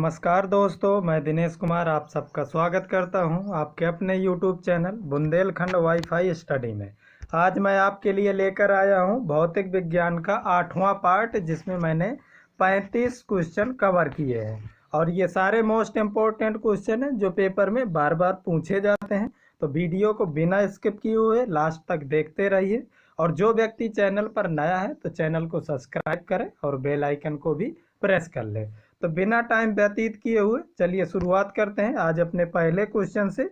नमस्कार दोस्तों, मैं दिनेश कुमार आप सबका स्वागत करता हूं आपके अपने YouTube channel Bundelkhand wifi study में। आज मैं आपके लिए लेकर आया हूं भौतिक विज्ञान का 8वां पार्ट, जिसमें मैंने 35 क्वेश्चन कवर किए हैं और ये सारे मोस्ट इम्पोर्टेंट क्वेश्चन हैं जो पेपर में बार बार पूछे जाते हैं। तो वीडियो को बिना स्किप किए हुए लास्ट तक देखते रहिए और जो व्यक्ति चैनल पर नया है तो चैनल को सब्सक्राइब करें और बेल आइकन को भी प्रेस कर ले। तो बिना टाइम व्यतीत किए हुए चलिए शुरुआत करते हैं आज अपने पहले क्वेश्चन से।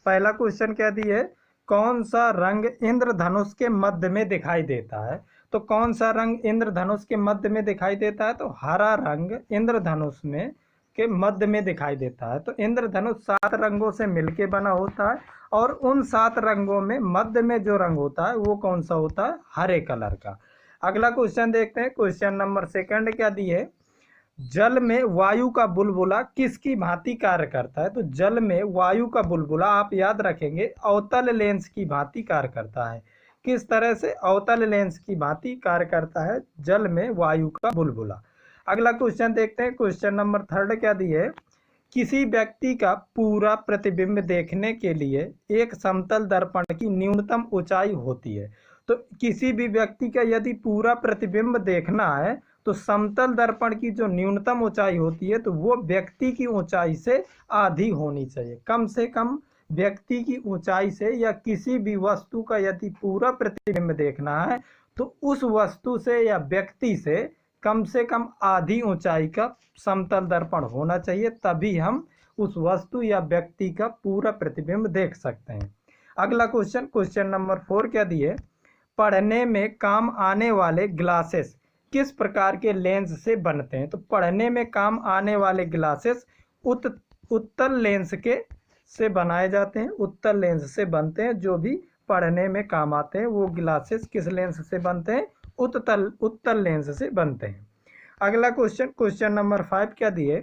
पहला क्वेश्चन क्या दिया है, कौन सा रंग इंद्रधनुष के मध्य में दिखाई देता है। तो कौन सा रंग इंद्रधनुष के मध्य में दिखाई देता है, तो हरा रंग इंद्रधनुष में के मध्य में दिखाई देता है। तो इंद्रधनुष 7 रंगों से मिलके बना होता है और उन 7 रंगों में मध्य में जो रंग होता है वो कौन सा होता है, हरे कलर का। अगला क्वेश्चन देखते हैं, क्वेश्चन नंबर 2 क्या दिए है, जल में वायु का बुलबुला किसकी भांति कार्य करता है। तो जल में वायु का बुलबुला आप याद रखेंगे अवतल लेंस की भांति कार्य करता है। किस तरह से अवतल लेंस की भांति कार्य करता है जल में वायु का बुलबुला। अगला क्वेश्चन देखते हैं, क्वेश्चन नंबर 3 क्या दिए है, किसी व्यक्ति का पूरा प्रतिबिंब देखने के लिए एक समतल दर्पण की न्यूनतम ऊंचाई होती है। तो किसी भी व्यक्ति का यदि पूरा प्रतिबिंब देखना है तो समतल दर्पण की जो न्यूनतम ऊंचाई होती है तो वो व्यक्ति की ऊंचाई से आधी होनी चाहिए। कम से कम व्यक्ति की ऊंचाई से या किसी भी वस्तु का यदि पूरा प्रतिबिंब देखना है तो उस वस्तु से या व्यक्ति से कम आधी ऊंचाई का समतल दर्पण होना चाहिए, तभी हम उस वस्तु या व्यक्ति का पूरा प्रतिबिंब देख सकते हैं। अगला क्वेश्चन, क्वेश्चन नंबर 4 क्या दिए, पढ़ने में काम आने वाले ग्लासेस किस प्रकार के लेंस से बनते हैं। तो पढ़ने में काम आने वाले ग्लासेस उत्तल लेंस के से बनाए जाते हैं, उत्तल लेंस से बनते हैं। जो भी पढ़ने में काम आते हैं वो ग्लासेस किस लेंस से बनते हैं, उत्तल लेंस से बनते हैं। अगला क्वेश्चन, क्वेश्चन नंबर 5 क्या दिए,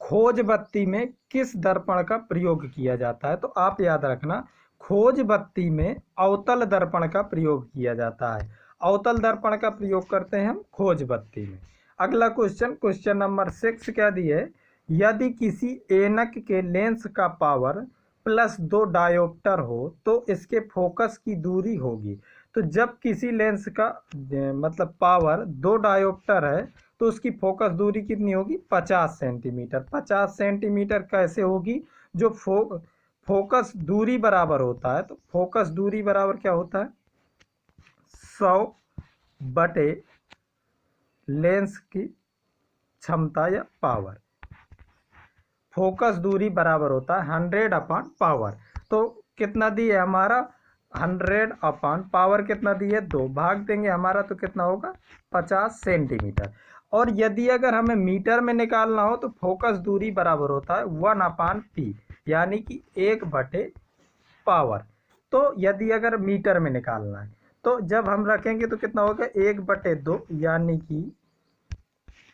खोज बत्ती में किस दर्पण का प्रयोग किया जाता है। तो आप याद रखना खोज बत्ती में अवतल दर्पण का प्रयोग किया जाता है, अवतल दर्पण का प्रयोग करते हैं हम खोज बत्ती में। अगला क्वेश्चन, क्वेश्चन नंबर 6 क्या दिए है, यदि किसी ऐनक के लेंस का पावर +2 डायोप्टर हो तो इसके फोकस की दूरी होगी। तो जब किसी लेंस का मतलब पावर 2 डायोप्टर है तो उसकी फोकस दूरी कितनी होगी, 50 सेंटीमीटर। 50 सेंटीमीटर कैसे होगी, जो फोकस दूरी बराबर होता है। तो फोकस दूरी बराबर क्या होता है, 100 बटे लेंस की क्षमता या पावर। फोकस दूरी बराबर होता है 100/पावर। तो कितना दिए हमारा, 100/पावर कितना दिए, 2 भाग देंगे हमारा तो कितना होगा, 50 सेंटीमीटर। और यदि अगर हमें मीटर में निकालना हो तो फोकस दूरी बराबर होता है 1/p, यानी कि 1/पावर। तो यदि अगर मीटर में निकालना है तो जब हम रखेंगे तो कितना होगा, 1/2 यानी कि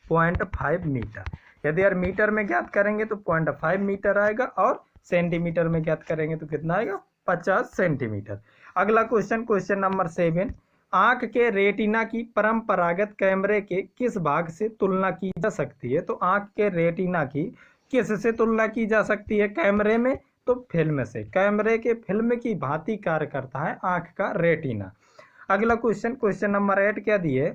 0.5 मीटर। यदि यार मीटर में ज्ञात करेंगे तो 0.5 मीटर आएगा और सेंटीमीटर में ज्ञात करेंगे तो कितना आएगा, 50 सेंटीमीटर। अगला क्वेश्चन, क्वेश्चन नंबर 7, आंख के रेटिना की परंपरागत कैमरे के किस भाग से तुलना की जा सकती है। तो आंख के रेटिना की किस से तुलना की जा सकती है कैमरे में, तो फिल्म से। कैमरे के फिल्म की भांति कार्य करता है आंख का रेटिना। अगला क्वेश्चन, क्वेश्चन नंबर 8 क्या दिए,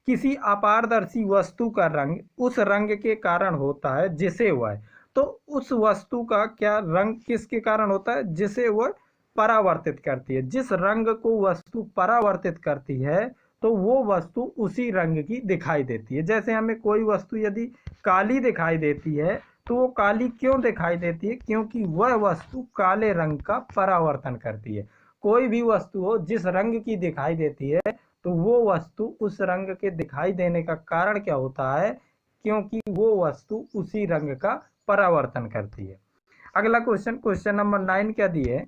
किसी अपारदर्शी वस्तु का रंग उस रंग के कारण होता है जिसे वह, तो उस वस्तु का क्या रंग किसके कारण होता है, जिसे वह परावर्तित करती है। जिस रंग को वस्तु परावर्तित करती है तो वो वस्तु उसी रंग की दिखाई देती है। जैसे हमें कोई वस्तु यदि काली दिखाई देती है तो वो काली क्यों दिखाई देती है, क्योंकि वह वस्तु काले रंग का परावर्तन करती है। कोई भी वस्तु हो जिस रंग की दिखाई देती है तो वो वस्तु उस रंग के दिखाई देने का कारण क्या होता है, क्योंकि वो वस्तु उसी रंग का परावर्तन करती है। अगला क्वेश्चन, क्वेश्चन नंबर 9 क्या दिए,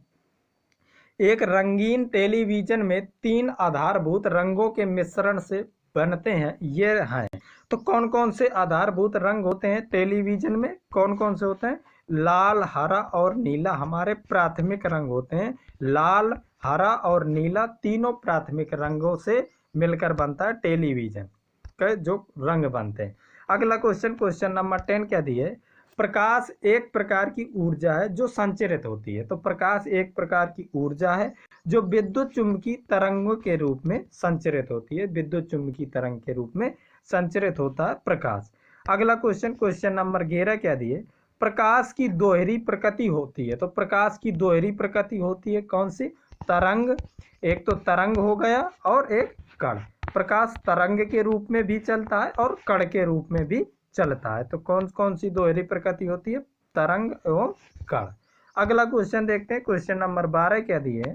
एक रंगीन टेलीविजन में 3 आधारभूत रंगों के मिश्रण से बनते हैं, ये हैं। तो कौन कौन से आधारभूत रंग होते हैं टेलीविजन में, कौन कौन से होते हैं, लाल, हरा और नीला हमारे प्राथमिक रंग होते हैं। लाल, हरा और नीला तीनों प्राथमिक रंगों से मिलकर बनता है टेलीविजन के जो रंग बनते हैं। अगला क्वेश्चन, क्वेश्चन नंबर 10 क्या दिए? प्रकाश एक प्रकार की ऊर्जा है जो संचरित होती है। तो प्रकाश एक प्रकार की ऊर्जा है जो विद्युत चुम्बकीय तरंगों के रूप में संचरित होती है। विद्युत चुम्बकीय तरंग के रूप में संचरित होता है प्रकाश। अगला क्वेश्चन, क्वेश्चन नंबर 11 क्या दिए? प्रकाश की दोहरी प्रकृति होती है। तो प्रकाश की दोहरी प्रकृति होती है कौन सी? तरंग। एक तो तरंग हो गया और एक कण। प्रकाश तरंग के रूप में भी चलता है और कण के रूप में भी चलता है। तो कौन कौन सी दोहरी प्रकृति होती है? तरंग एवं कण। अगला क्वेश्चन देखते हैं, क्वेश्चन नंबर 12 क्या दिए?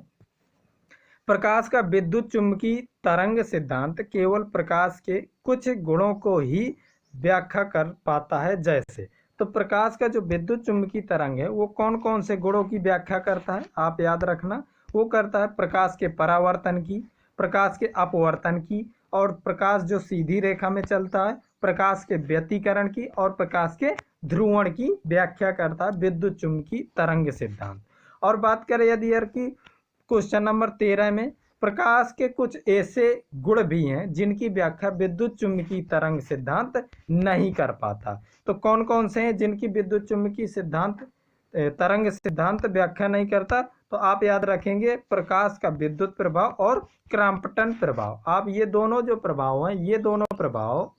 प्रकाश का विद्युत चुम्बकीय तरंग सिद्धांत केवल प्रकाश के कुछ गुणों को ही व्याख्या कर पाता है। जैसे, तो प्रकाश का जो विद्युत चुम्बकीय तरंग है वो कौन कौन से गुणों की व्याख्या करता है? आप याद रखना, वो करता है प्रकाश के परावर्तन की, प्रकाश के अपवर्तन की, और प्रकाश जो सीधी रेखा में चलता है, प्रकाश के व्यतिकरण की, और प्रकाश के ध्रुवण की व्याख्या करता है विद्युत चुम्बकीय तरंग सिद्धांत। और बात करें यदि की क्वेश्चन नंबर 13 में, प्रकाश के कुछ ऐसे गुण भी हैं जिनकी व्याख्या विद्युत चुम्बकीय तरंग सिद्धांत नहीं कर पाता। तो कौन कौन से हैं जिनकी विद्युत चुम्बकीय सिद्धांत तरंग सिद्धांत व्याख्या नहीं करता? तो आप याद रखेंगे प्रकाश का विद्युत प्रभाव और क्रॉम्पटन प्रभाव। आप ये दोनों जो प्रभाव हैं, ये दोनों प्रभाव,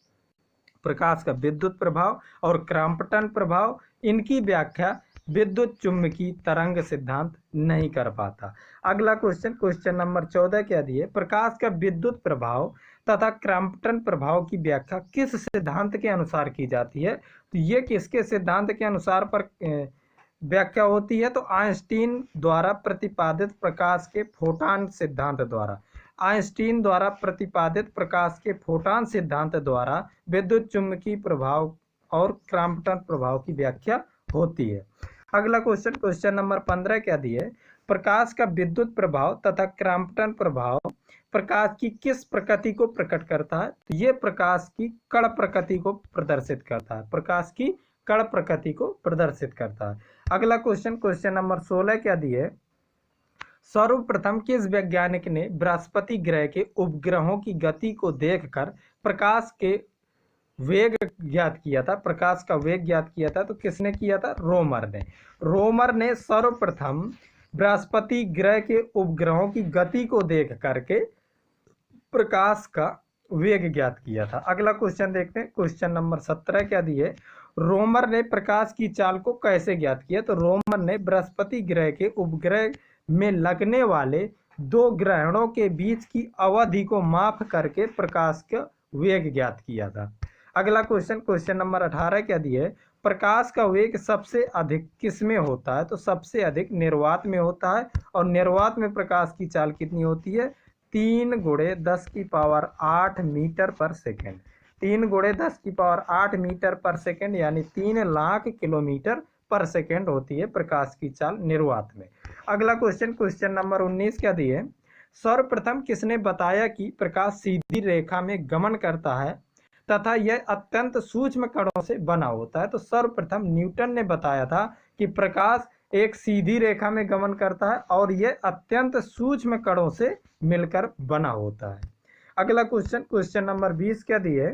प्रकाश का विद्युत प्रभाव और क्रॉम्पटन प्रभाव, इनकी व्याख्या विद्युत चुम्बकीय तरंग सिद्धांत नहीं कर पाता। अगला क्वेश्चन, क्वेश्चन नंबर 14 क्या दिए? प्रकाश का विद्युत प्रभाव तथा क्रॉम्पटन प्रभाव की व्याख्या किस सिद्धांत के अनुसार की जाती है? तो ये किसके सिद्धांत के अनुसार पर व्याख्या होती है? तो आइंस्टीन द्वारा प्रतिपादित प्रकाश के फोटॉन सिद्धांत द्वारा। आइंस्टीन द्वारा प्रतिपादित प्रकाश के फोटॉन सिद्धांत द्वारा विद्युत चुम्बकीय प्रभाव और क्रॉम्पटन प्रभाव की व्याख्या होती है। अगला क्वेश्चन, क्वेश्चन नंबर 15 क्या दिए? प्रकाश का विद्युत प्रभाव तथा क्रॉम्पटन प्रभाव प्रकाश की किस प्रकृति को प्रकट करता है? तो ये प्रकाश की कण प्रकृति को प्रदर्शित करता है। प्रकाश की कण प्रकृति को प्रदर्शित करता है। अगला क्वेश्चन, क्वेश्चन नंबर 16 क्या दिए? सर्वप्रथम किस वैज्ञानिक ने बृहस्पति ग्रह के उपग्रहों की गति को देखकर प्रकाश के वेग ज्ञात किया था? प्रकाश का वेग ज्ञात किया था। तो किसने किया था? रोमर ने। रोमर ने सर्वप्रथम बृहस्पति ग्रह के उपग्रहों की गति को देख करके प्रकाश का वेग ज्ञात किया था। अगला क्वेश्चन देखते हैं, क्वेश्चन नंबर 17 क्या दिए? रोमर ने प्रकाश की चाल को कैसे ज्ञात किया? तो रोमर ने बृहस्पति ग्रह के उपग्रह में लगने वाले दो ग्रहणों के बीच की अवधि को माप करके प्रकाश का वेग ज्ञात किया था। अगला क्वेश्चन, क्वेश्चन नंबर 18 क्या दिए? प्रकाश का वेग सबसे अधिक किस में होता है? तो सबसे अधिक निर्वात में होता है। और निर्वात में प्रकाश की चाल कितनी होती है? 3 × 10⁸ मीटर पर सेकेंड। 3 × 10⁸ मीटर पर सेकेंड यानी 3 लाख किलोमीटर पर सेकेंड होती है प्रकाश की चाल निर्वात में। अगला क्वेश्चन, क्वेश्चन नंबर 19 क्या दिए? सर्वप्रथम किसने बताया कि प्रकाश सीधी रेखा में गमन करता है तथा यह अत्यंत सूक्ष्म कणों से बना होता है? तो सर्वप्रथम न्यूटन ने बताया था कि प्रकाश एक सीधी रेखा में गमन करता है और यह अत्यंत सूक्ष्म कणों से मिलकर बना होता है। अगला क्वेश्चन, क्वेश्चन नंबर 20 क्या दिए?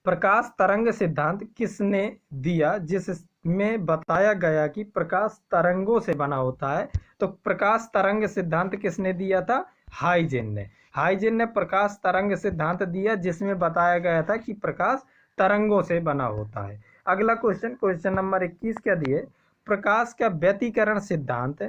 प्रकाश तरंग सिद्धांत किसने दिया जिसमें बताया गया कि प्रकाश तरंगों से बना होता है? तो प्रकाश तरंग सिद्धांत किसने दिया था? हाइजेन ने। हाइजेन ने प्रकाश तरंग सिद्धांत दिया जिसमें बताया गया था कि प्रकाश तरंगों से बना होता है। अगला क्वेश्चन, क्वेश्चन नंबर 21 क्या दिए? प्रकाश का व्यतिकरण सिद्धांत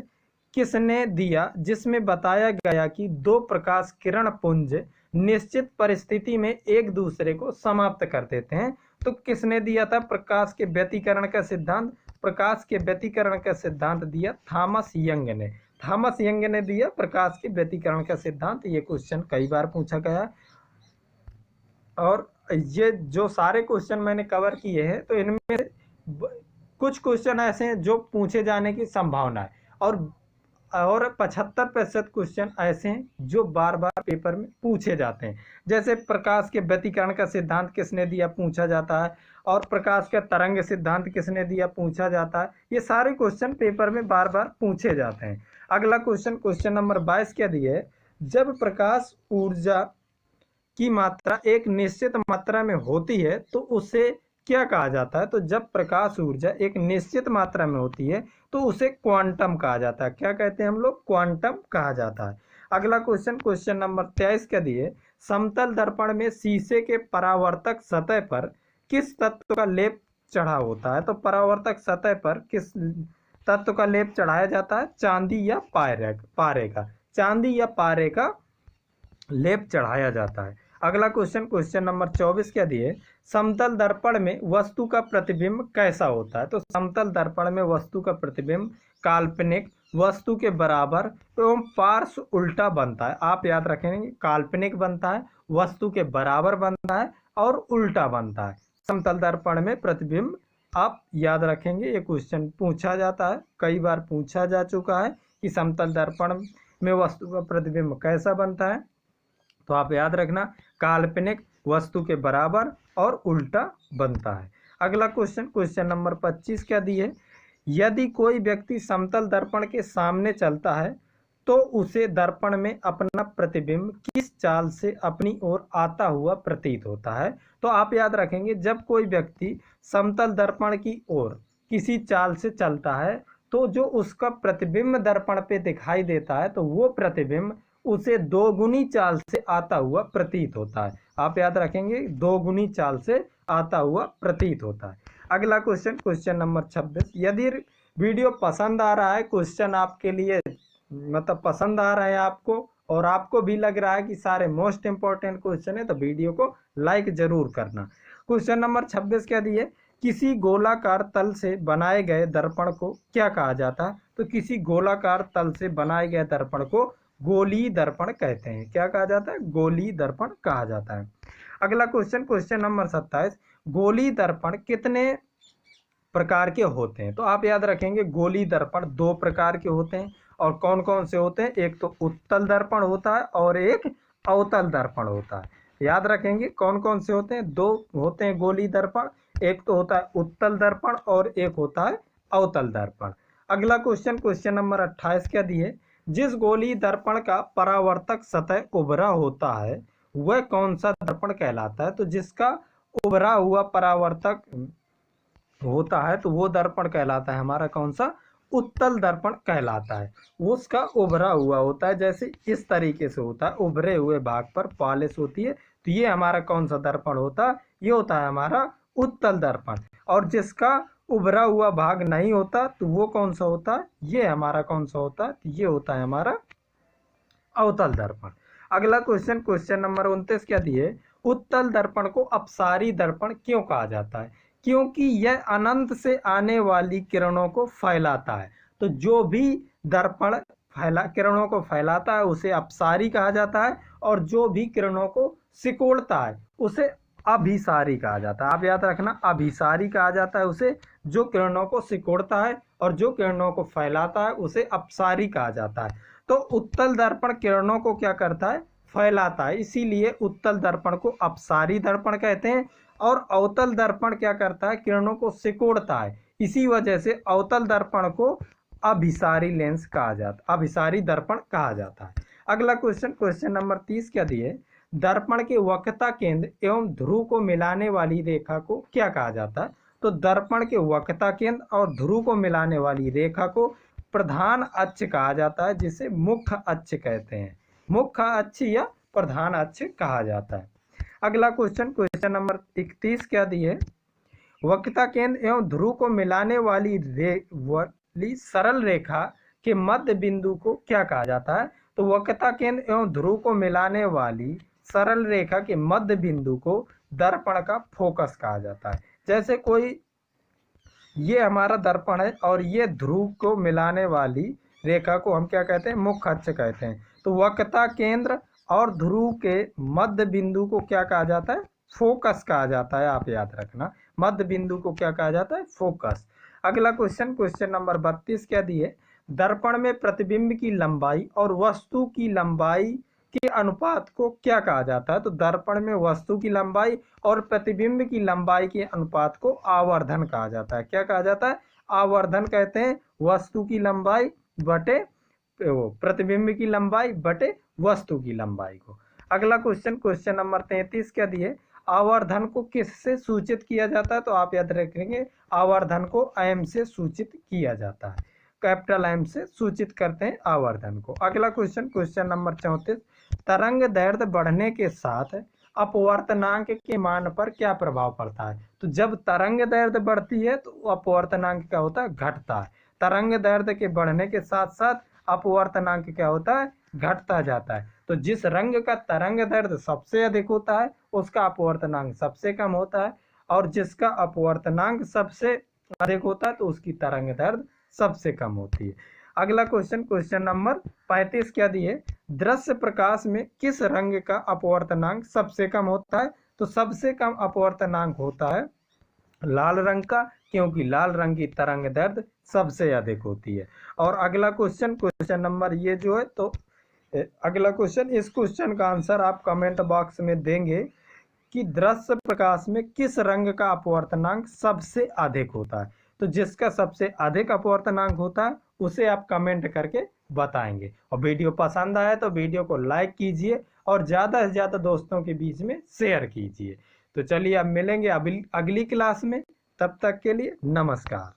किसने दिया जिसमें बताया गया कि दो प्रकाश किरण पुंज निश्चित परिस्थिति में एक दूसरे को समाप्त कर देते हैं? तो किसने दिया था प्रकाश के व्यतिकरण का सिद्धांत? प्रकाश के व्यतिकरण का सिद्धांत दिया थॉमस यंग ने। थॉमस यंग ने दिया प्रकाश के व्यतिकरण का सिद्धांत। ये क्वेश्चन कई बार पूछा गया और ये जो सारे क्वेश्चन मैंने कवर किए हैं तो इनमें कुछ क्वेश्चन ऐसे हैं जो पूछे जाने की संभावना है और 75% क्वेश्चन ऐसे हैं जो बार बार पेपर में पूछे जाते हैं। जैसे प्रकाश के व्यतिकरण का सिद्धांत किसने दिया पूछा जाता है, और प्रकाश का तरंग सिद्धांत किसने दिया पूछा जाता है। ये सारे क्वेश्चन पेपर में बार बार पूछे जाते हैं। अगला क्वेश्चन, क्वेश्चन नंबर 22 क्या दिए? जब प्रकाश ऊर्जा की मात्रा एक निश्चित मात्रा में होती है तो उसे क्या कहा जाता है? तो जब प्रकाश ऊर्जा एक निश्चित मात्रा में होती है तो उसे क्वांटम कहा जाता है। क्या कहते हैं हम लोग? क्वांटम कहा जाता है। अगला क्वेश्चन, क्वेश्चन नंबर 23 क्या दिए? समतल दर्पण में शीशे के परावर्तक सतह पर किस तत्व का लेप चढ़ा होता है? तो परावर्तक सतह पर किस तत्व का लेप चढ़ाया जाता है? चांदी या पारे का। चांदी या पारे का लेप चढ़ाया जाता है। अगला क्वेश्चन, क्वेश्चन नंबर 24 क्या दिए? समतल दर्पण में वस्तु का प्रतिबिंब कैसा होता है? तो समतल दर्पण में वस्तु का प्रतिबिंब काल्पनिक, वस्तु के बराबर एवं पार्श्व उल्टा बनता है। आप याद रखेंगे, काल्पनिक बनता है, वस्तु के बराबर बनता है और उल्टा बनता है। समतल दर्पण में प्रतिबिंब आप याद रखेंगे, ये क्वेश्चन पूछा जाता है, कई बार पूछा जा चुका है कि समतल दर्पण में वस्तु का प्रतिबिंब कैसा बनता है। तो आप याद रखना, काल्पनिक, वस्तु के बराबर और उल्टा बनता है। अगला क्वेश्चन, क्वेश्चन नंबर 25 क्या दिए? यदि कोई व्यक्ति समतल दर्पण के सामने चलता है तो उसे दर्पण में अपना प्रतिबिंब किस चाल से अपनी ओर आता हुआ प्रतीत होता है? तो आप याद रखेंगे, जब कोई व्यक्ति समतल दर्पण की ओर किसी चाल से चलता है तो जो उसका प्रतिबिंब दर्पण पे दिखाई देता है तो वो प्रतिबिंब उसे दोगुनी चाल से आता हुआ प्रतीत होता है। आप याद रखेंगे, दोगुनी चाल से आता हुआ प्रतीत होता है। अगला क्वेश्चन, क्वेश्चन नंबर 26, यदि वीडियो पसंद आ रहा है, क्वेश्चन आपके लिए मतलब पसंद आ रहा है आपको और आपको भी लग रहा है कि सारे मोस्ट इंपॉर्टेंट क्वेश्चन है, तो वीडियो को लाइक जरूर करना। क्वेश्चन नंबर 26 क्या दिए? किसी गोलाकार तल से बनाए गए दर्पण को क्या कहा जाता है? तो किसी गोलाकार तल से बनाए गए दर्पण को गोलीय दर्पण कहते हैं। क्या कहा जाता है? गोलीय दर्पण कहा जाता है। अगला क्वेश्चन, क्वेश्चन नंबर 27, गोलीय दर्पण कितने प्रकार के होते हैं? तो आप याद रखेंगे, गोलीय दर्पण 2 प्रकार के होते हैं। और कौन कौन से होते हैं? एक तो उत्तल दर्पण होता है और एक अवतल दर्पण होता है। याद रखेंगे कौन कौन से होते हैं? 2 होते हैं गोलीय दर्पण, एक तो होता है उत्तल दर्पण और एक होता है अवतल दर्पण। अगला क्वेश्चन, क्वेश्चन नंबर 28 क्या दिए? जिस गोलीय दर्पण का परावर्तक सतह उभरा होता है वह कौन सा दर्पण कहलाता है? तो जिसका उभरा हुआ परावर्तक होता है तो वो दर्पण कहलाता है हमारा कौन सा? उत्तल दर्पण कहलाता है। उसका उभरा हुआ होता है, जैसे इस तरीके से होता है, उभरे हुए भाग पर पॉलिश होती है, तो ये हमारा कौन सा दर्पण होता है? ये होता है हमारा उत्तल दर्पण। और जिसका उभरा हुआ भाग नहीं होता तो वो कौन सा होता है? ये हमारा कौन सा होता है? ये होता है हमारा अवतल दर्पण। अगला क्वेश्चन, क्वेश्चन नंबर 29 क्या दिए? उत्तल दर्पण को अपसारी दर्पण क्यों कहा जाता है? क्योंकि यह अनंत से आने वाली किरणों को फैलाता है। तो जो भी दर्पण किरणों को फैलाता है उसे अपसारी कहा जाता है, और जो भी किरणों को सिकोड़ता है उसे अभिसारी कहा जाता है। आप याद रखना, अभिसारी कहा जाता है उसे जो किरणों को सिकोड़ता है, और जो किरणों को फैलाता है उसे अपसारी कहा जाता है। तो उत्तल दर्पण किरणों को क्या करता है? फैलाता है, इसीलिए उत्तल दर्पण को अपसारी दर्पण कहते हैं। और अवतल दर्पण क्या करता है? किरणों को सिकोड़ता है, इसी वजह से अवतल दर्पण को अभिसारी लेंस कहा जाता, अभिसारी दर्पण कहा जाता है। अगला क्वेश्चन, क्वेश्चन नंबर 30 क्या दिए? दर्पण के वक्रता केंद्र एवं ध्रुव को मिलाने वाली रेखा को क्या कहा जाता है? तो दर्पण के वक्रता केंद्र और ध्रुव को मिलाने वाली रेखा को प्रधान अक्ष कहा जाता है, जिसे मुख्य अक्ष कहते हैं। मुख्य अक्ष या प्रधान अक्ष कहा जाता है। अगला क्वेश्चन, क्वेश्चन नंबर 31 क्या दिए? वक्रता केंद्र एवं ध्रुव को मिलाने वाली सरल रेखा के मध्य बिंदु को क्या कहा जाता है? तो वक्रता केंद्र एवं ध्रुव को मिलाने वाली सरल रेखा के मध्य बिंदु को दर्पण का फोकस कहा जाता है। जैसे कोई, ये हमारा दर्पण है और ये ध्रुव को मिलाने वाली रेखा को हम क्या कहते हैं? मुख्य अक्ष कहते हैं। तो वक्रता केंद्र और ध्रुव के मध्य बिंदु को क्या कहा जाता है? फोकस कहा जाता है। आप याद रखना, मध्य बिंदु को क्या कहा जाता है? फोकस। अगला क्वेश्चन, क्वेश्चन नंबर 32 क्या दिए? दर्पण में प्रतिबिंब की लंबाई और वस्तु की लंबाई के अनुपात को क्या कहा जाता है? तो दर्पण में वस्तु की लंबाई और प्रतिबिंब की लंबाई के अनुपात को आवर्धन कहा जाता है। क्या कहा जाता है? आवर्धन कहते हैं वस्तु की लंबाई बटे प्रतिबिंब की लंबाई बटे वस्तु की लंबाई को। अगला क्वेश्चन, क्वेश्चन नंबर 33 क्या दिए, आवर्धन को किससे सूचित किया जाता है? तो आप याद रखेंगे आवर्धन को एम से सूचित किया जाता है, कैपिटल एम से सूचित करते हैं आवर्धन को। अगला क्वेश्चन, क्वेश्चन नंबर 34, तरंग दैर्ध्य बढ़ने के साथ अपवर्तनांक के मान पर क्या प्रभाव पड़ता है? तो जब तरंग दैर्ध्य बढ़ती है तो अपवर्तनांक क्या होता है? घटता है। तरंग दैर्ध्य के बढ़ने के साथ साथ अपवर्तनांक क्या होता है? घटता जाता है। तो जिस रंग का तरंग दैर्ध्य सबसे अधिक होता है उसका अपवर्तनांक सबसे कम होता है, और जिसका अपवर्तनांक सबसे अधिक होता है तो उसकी तरंग दैर्ध्य सबसे कम होती है। अगला क्वेश्चन, क्वेश्चन नंबर 35 क्या दिए, दृश्य प्रकाश में किस रंग का अपवर्तनांक सबसे कम होता है? तो सबसे कम अपवर्तनांक होता है लाल रंग का, क्योंकि लाल रंग की तरंग दैर्ध्य सबसे अधिक होती है। और अगला क्वेश्चन, क्वेश्चन नंबर ये जो है तो अगला क्वेश्चन, इस क्वेश्चन का आंसर आप कमेंट बॉक्स में देंगे कि दृश्य प्रकाश में किस रंग का अपवर्तनांक सबसे अधिक होता है। तो जिसका सबसे अधिक अपवर्तनांक होता है उसे आप कमेंट करके बताएंगे। और वीडियो पसंद आए तो वीडियो को लाइक कीजिए और ज़्यादा से ज़्यादा दोस्तों के बीच में शेयर कीजिए। तो चलिए अब मिलेंगे अगली क्लास में, तब तक के लिए नमस्कार।